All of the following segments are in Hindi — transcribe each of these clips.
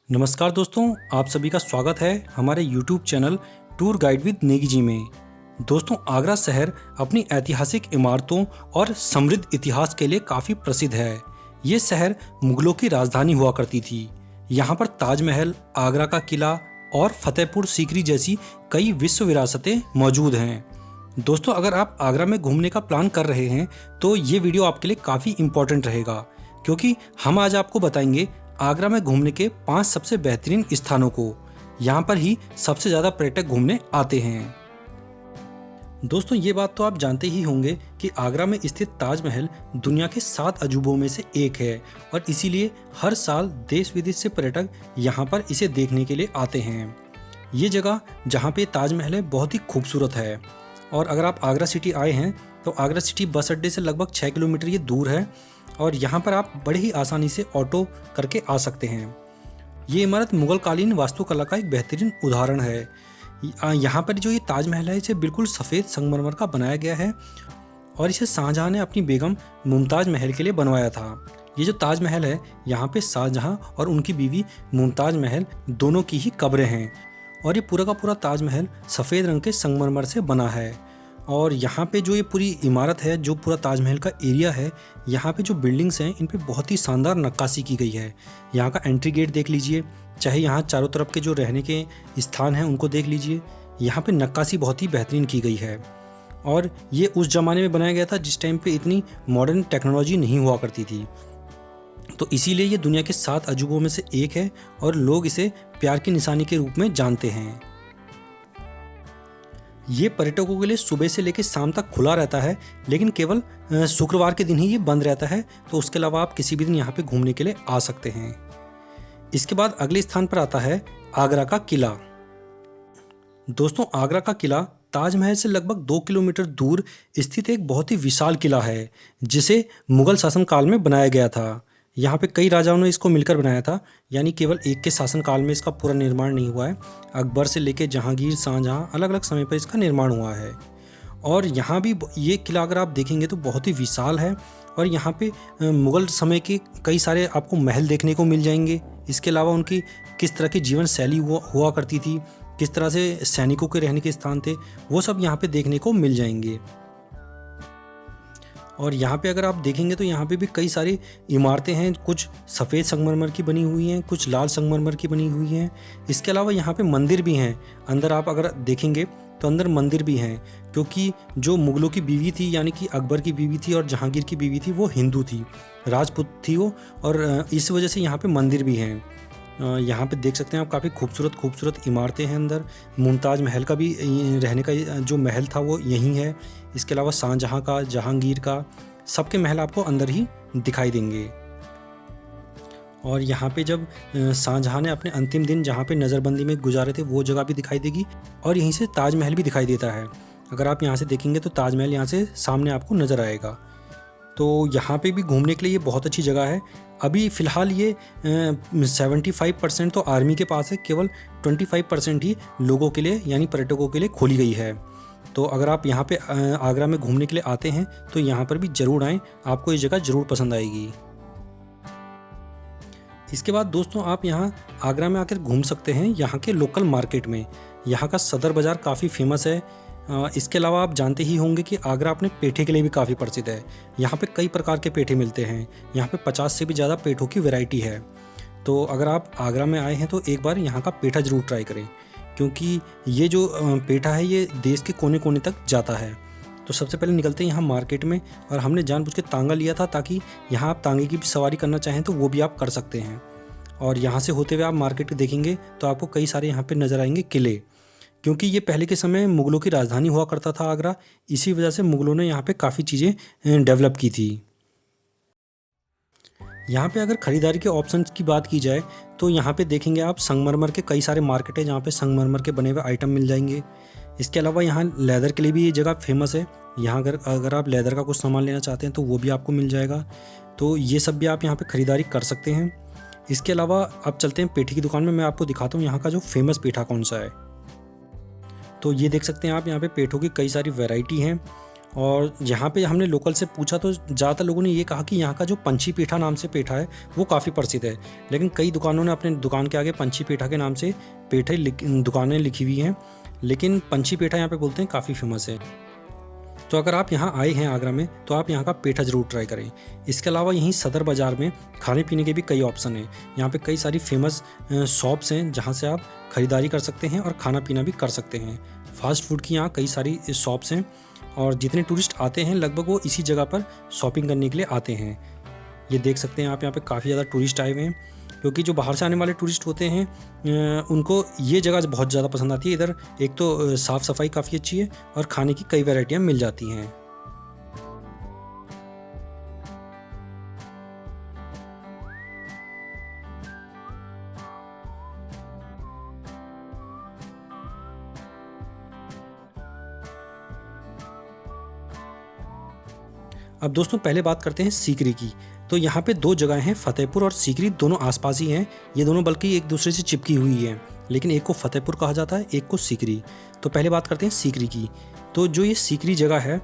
नमस्कार दोस्तों, आप सभी का स्वागत है हमारे YouTube channel tour guide with Negi ji में। दोस्तों, आगरा शहर अपनी ऐतिहासिक इमारतों और समृद्ध इतिहास के लिए काफ़ी प्रसिद्ध है। ये शहर मुगलों की राजधानी हुआ करती थी। यहाँ पर ताजमहल, आगरा का किला और फतेहपुर सीकरी जैसी कई विश्व विरासतें मौजूद हैं। दोस्तों, अगर आप आगरा में घूमने का प्लान कर रहे हैं तो ये वीडियो आपके लिए काफ़ी इम्पोर्टेंट रहेगा, क्योंकि हम आज आपको बताएंगे आगरा में घूमने के 5 सबसे बेहतरीन स्थानों को। यहाँ पर ही सबसे ज़्यादा पर्यटक घूमने आते हैं। दोस्तों, ये बात तो आप जानते ही होंगे कि आगरा में स्थित ताजमहल दुनिया के 7 अजूबों में से एक है और इसीलिए हर साल देश विदेश से पर्यटक यहाँ पर इसे देखने के लिए आते हैं। ये जगह जहाँ पे ताजमहल है बहुत ही खूबसूरत है और अगर आप आगरा सिटी आए हैं तो आगरा सिटी बस अड्डे से लगभग 6 किलोमीटर ये दूर है और यहाँ पर आप बड़े ही आसानी से ऑटो करके आ सकते हैं। ये इमारत मुगल कालीन वास्तुकला का एक बेहतरीन उदाहरण है। यहाँ पर जो ये ताजमहल है इसे बिल्कुल सफ़ेद संगमरमर का बनाया गया है और इसे शाहजहाँ ने अपनी बेगम मुमताज़ महल के लिए बनवाया था। ये जो ताजमहल है यहाँ पे शाहजहाँ और उनकी बीवी मुमताज़ महल दोनों की ही कब्रें हैं और ये पूरा का पूरा ताजमहल सफ़ेद रंग के संगमरमर से बना है। और यहाँ पे जो ये पूरी इमारत है, जो पूरा ताजमहल का एरिया है, यहाँ पे जो बिल्डिंग्स हैं इन पे बहुत ही शानदार नक्काशी की गई है। यहाँ का एंट्री गेट देख लीजिए, चाहे यहाँ चारों तरफ के जो रहने के स्थान हैं उनको देख लीजिए। यहाँ पे नक्काशी बहुत ही बेहतरीन की गई है और ये उस ज़माने में बनाया गया था जिस टाइम पे इतनी मॉडर्न टेक्नोलॉजी नहीं हुआ करती थी। तो इसीलिए ये दुनिया के 7 अजूबों में से एक है और लोग इसे प्यार की निशानी के रूप में जानते हैं। ये पर्यटकों के लिए सुबह से लेकर शाम तक खुला रहता है, लेकिन केवल शुक्रवार के दिन ही ये बंद रहता है। तो उसके अलावा आप किसी भी दिन यहाँ पे घूमने के लिए आ सकते हैं। इसके बाद अगले स्थान पर आता है आगरा का किला। दोस्तों, आगरा का किला ताजमहल से लगभग 2 किलोमीटर दूर स्थित एक बहुत ही विशाल किला है, जिसे मुगल शासनकाल में बनाया गया था। यहाँ पे कई राजाओं ने इसको मिलकर बनाया था, यानी केवल एक के शासनकाल में इसका पूरा निर्माण नहीं हुआ है। अकबर से लेकर जहांगीर, शाहजहाँ अलग अलग समय पर इसका निर्माण हुआ है। और यहाँ भी ये किला अगर आप देखेंगे तो बहुत ही विशाल है और यहाँ पे मुग़ल समय के कई सारे आपको महल देखने को मिल जाएंगे। इसके अलावा उनकी किस तरह की जीवन शैली हुआ करती थी, किस तरह से सैनिकों के रहने के स्थान थे, वो सब यहाँ पे देखने को मिल जाएंगे। और यहाँ पे अगर आप देखेंगे तो यहाँ पे भी कई सारी इमारतें हैं, कुछ सफ़ेद संगमरमर की बनी हुई हैं, कुछ लाल संगमरमर की बनी हुई हैं। इसके अलावा यहाँ पे मंदिर भी हैं। अंदर आप अगर देखेंगे तो अंदर मंदिर भी हैं, क्योंकि जो मुग़लों की बीवी थी, यानी कि अकबर की बीवी थी और जहांगीर की बीवी थी, वो हिंदू थी, राजपूत थी वो, और इस वजह से यहाँ पे मंदिर भी हैं। यहाँ पे देख सकते हैं आप, काफ़ी खूबसूरत इमारतें हैं अंदर। मुमताज़ महल का भी रहने का जो महल था वो यहीं है। इसके अलावा शाहजहाँ का, जहांगीर का, सबके महल आपको अंदर ही दिखाई देंगे। और यहाँ पे जब शाहजहाँ ने अपने अंतिम दिन जहाँ पे नज़रबंदी में गुजारे थे वो जगह भी दिखाई देगी और यहीं से ताजमहल भी दिखाई देता है। अगर आप यहाँ से देखेंगे तो ताजमहल यहाँ से सामने आपको नज़र आएगा। तो यहाँ पे भी घूमने के लिए ये बहुत अच्छी जगह है। अभी फ़िलहाल ये 75% तो आर्मी के पास है, केवल 25% ही लोगों के लिए यानी पर्यटकों के लिए खोली गई है। तो अगर आप यहाँ पे आगरा में घूमने के लिए आते हैं तो यहाँ पर भी ज़रूर आएँ, आपको ये जगह ज़रूर पसंद आएगी। इसके बाद दोस्तों, आप यहाँ आगरा में आकर घूम सकते हैं यहाँ के लोकल मार्केट में। यहाँ का सदर बाज़ार काफ़ी फेमस है। इसके अलावा आप जानते ही होंगे कि आगरा अपने पेठे के लिए भी काफ़ी प्रसिद्ध है। यहाँ पे कई प्रकार के पेठे मिलते हैं। यहाँ पे 50 से भी ज़्यादा पेठों की वैरायटी है। तो अगर आप आगरा में आए हैं तो एक बार यहाँ का पेठा ज़रूर ट्राई करें, क्योंकि ये जो पेठा है ये देश के कोने कोने तक जाता है। तो सबसे पहले निकलते हैं यहाँ मार्केट में और हमने जानबूझ के तांगा लिया था ताकि यहाँ आप तांगे की भी सवारी करना चाहें तो वो भी आप कर सकते हैं। और यहाँ से होते हुए आप मार्केट देखेंगे तो आपको कई सारे यहाँ पर नज़र आएंगे किले, क्योंकि ये पहले के समय मुग़लों की राजधानी हुआ करता था आगरा। इसी वजह से मुग़लों ने यहाँ पे काफ़ी चीज़ें डेवलप की थी। यहाँ पे अगर ख़रीदारी के ऑप्शंस की बात की जाए तो यहाँ पे देखेंगे आप संगमरमर के कई सारे मार्केट है जहाँ पे संगमरमर के बने हुए आइटम मिल जाएंगे। इसके अलावा यहाँ लेदर के लिए भी ये जगह फेमस है। यहाँ अगर आप लेदर का कुछ सामान लेना चाहते हैं तो वो भी आपको मिल जाएगा। तो ये सब भी आप यहाँ पर ख़रीदारी कर सकते हैं। इसके अलावा आप चलते हैं पेठी की दुकान में, मैं आपको दिखाता हूँ यहाँ का जो फेमस पेठा कौन सा है। तो ये देख सकते हैं आप, यहाँ पे पेठों की कई सारी वैरायटी हैं और यहाँ पे हमने लोकल से पूछा तो ज़्यादातर लोगों ने ये कहा कि यहाँ का जो पंछी पेठा नाम से पेठा है वो काफ़ी प्रसिद्ध है। लेकिन कई दुकानों ने अपने दुकान के आगे पंछी पेठा के नाम से पेठे दुकानें लिखी हुई हैं, लेकिन पंछी पेठा यहाँ पे बोलते हैं काफ़ी फेमस है। तो अगर आप यहाँ आए हैं आगरा में तो आप यहाँ का पेठा ज़रूर ट्राई करें। इसके अलावा यहीं सदर बाज़ार में खाने पीने के भी कई ऑप्शन हैं। यहाँ पे कई सारी फेमस शॉप्स हैं जहाँ से आप ख़रीदारी कर सकते हैं और खाना पीना भी कर सकते हैं। फास्ट फूड की यहाँ कई सारी शॉप्स हैं और जितने टूरिस्ट आते हैं लगभग वो इसी जगह पर शॉपिंग करने के लिए आते हैं। ये देख सकते हैं आप, यहाँ पे काफ़ी ज़्यादा टूरिस्ट आए हुए हैं, क्योंकि जो बाहर से आने वाले टूरिस्ट होते हैं उनको ये जगह बहुत ज़्यादा पसंद आती है। इधर एक तो साफ़ सफाई काफ़ी अच्छी है और खाने की कई वैरायटियाँ मिल जाती हैं। अब दोस्तों पहले बात करते हैं सीकरी की। तो यहाँ पे दो जगह हैं, फतेहपुर और सीकरी, दोनों आसपास ही हैं। ये दोनों बल्कि एक दूसरे से चिपकी हुई हैं, लेकिन एक को फतेहपुर कहा जाता है, एक को सीकरी। तो पहले बात करते हैं सीकरी की। तो जो ये सीकरी जगह है,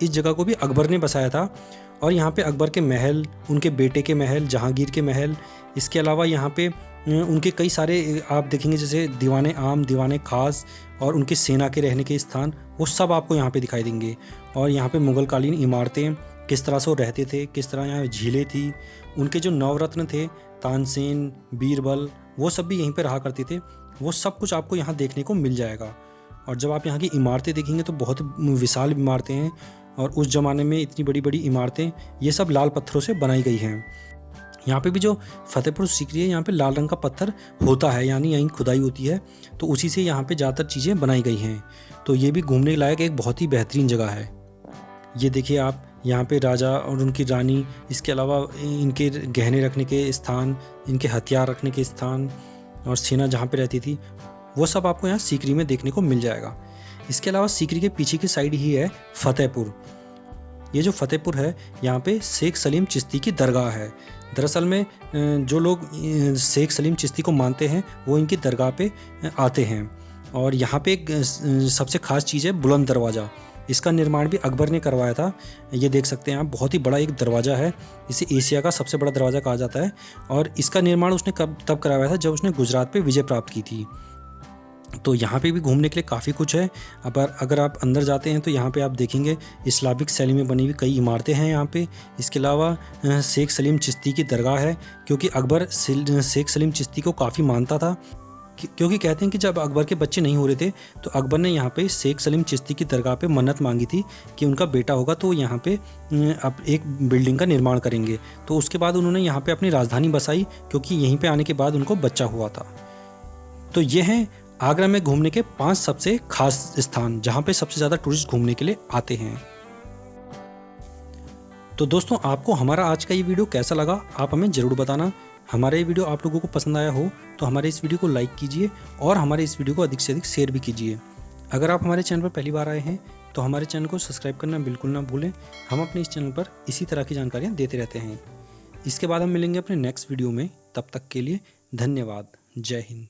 इस जगह को भी अकबर ने बसाया था और यहाँ पे अकबर के महल, उनके बेटे के महल, जहांगीर के महल, इसके अलावा यहाँ पे उनके कई सारे आप देखेंगे जैसे दीवाने आम, दीवाने खास और उनके सेना के रहने के स्थान, वो सब आपको यहाँ पे दिखाई देंगे। और यहाँ पे मुग़ल कालीन इमारतें, किस तरह से वो रहते थे, किस तरह यहाँ झीलें थी, उनके जो नवरत्न थे तानसेन, बीरबल, वो सब भी यहीं पे रहा करते थे। वो सब कुछ आपको यहाँ देखने को मिल जाएगा। और जब आप यहाँ की इमारतें देखेंगे तो बहुत विशाल इमारतें हैं और उस ज़माने में इतनी बड़ी बड़ी इमारतें, ये सब लाल पत्थरों से बनाई गई हैं। यहाँ पे भी जो फतेहपुर सीकरी है, यहाँ पे लाल रंग का पत्थर होता है, यानी यहीं खुदाई होती है, तो उसी से यहाँ पे ज़्यादातर चीज़ें बनाई गई हैं। तो ये भी घूमने लायक एक बहुत ही बेहतरीन जगह है। ये देखिए आप, यहाँ पे राजा और उनकी रानी, इसके अलावा इनके गहने रखने के स्थान, इनके हथियार रखने के स्थान और सेना जहाँ पे रहती थी, वो सब आपको यहाँ सीकरी में देखने को मिल जाएगा। इसके अलावा सीकरी के पीछे की साइड ही है फतेहपुर। ये जो फतेहपुर है, यहाँ पे शेख सलीम चिश्ती की दरगाह है। दरअसल में जो लोग शेख सलीम चिश्ती को मानते हैं वो इनकी दरगाह पे आते हैं। और यहाँ पे एक सबसे ख़ास चीज़ है बुलंद दरवाज़ा। इसका निर्माण भी अकबर ने करवाया था। ये देख सकते हैं आप, बहुत ही बड़ा एक दरवाज़ा है, इसे एशिया का सबसे बड़ा दरवाज़ा कहा जाता है। और इसका निर्माण उसने तब करवाया था जब उसने गुजरात पे विजय प्राप्त की थी। तो यहाँ पे भी घूमने के लिए काफ़ी कुछ है। अगर आप अंदर जाते हैं तो यहाँ पे आप देखेंगे इस्लामिक शैली में बनी हुई कई इमारतें हैं यहाँ पे। इसके अलावा शेख सलीम चिश्ती की दरगाह है, क्योंकि अकबर शेख सलीम चिश्ती को काफ़ी मानता था, क्योंकि कहते हैं कि जब अकबर के बच्चे नहीं हो रहे थे तो अकबर ने यहाँ पे शेख सलीम चिश्ती की दरगाह पे मन्नत मांगी थी कि उनका बेटा होगा तो यहाँ पे अब एक बिल्डिंग का निर्माण करेंगे। तो उसके बाद उन्होंने यहाँ पे अपनी राजधानी बसाई, क्योंकि यहीं पे आने के बाद उनको बच्चा हुआ था। तो ये हैं आगरा में घूमने के 5 सबसे खास स्थान, जहाँ पे सबसे ज़्यादा टूरिस्ट घूमने के लिए आते हैं। तो दोस्तों, आपको हमारा आज का ये वीडियो कैसा लगा आप हमें ज़रूर बताना। हमारा ये वीडियो आप लोगों को पसंद आया हो तो हमारे इस वीडियो को लाइक कीजिए और हमारे इस वीडियो को अधिक से अधिक शेयर भी कीजिए। अगर आप हमारे चैनल पर पहली बार आए हैं तो हमारे चैनल को सब्सक्राइब करना बिल्कुल ना भूलें। हम अपने इस चैनल पर इसी तरह की जानकारियाँ देते रहते हैं। इसके बाद हम मिलेंगे अपने नेक्स्ट वीडियो में। तब तक के लिए धन्यवाद। जय हिंद।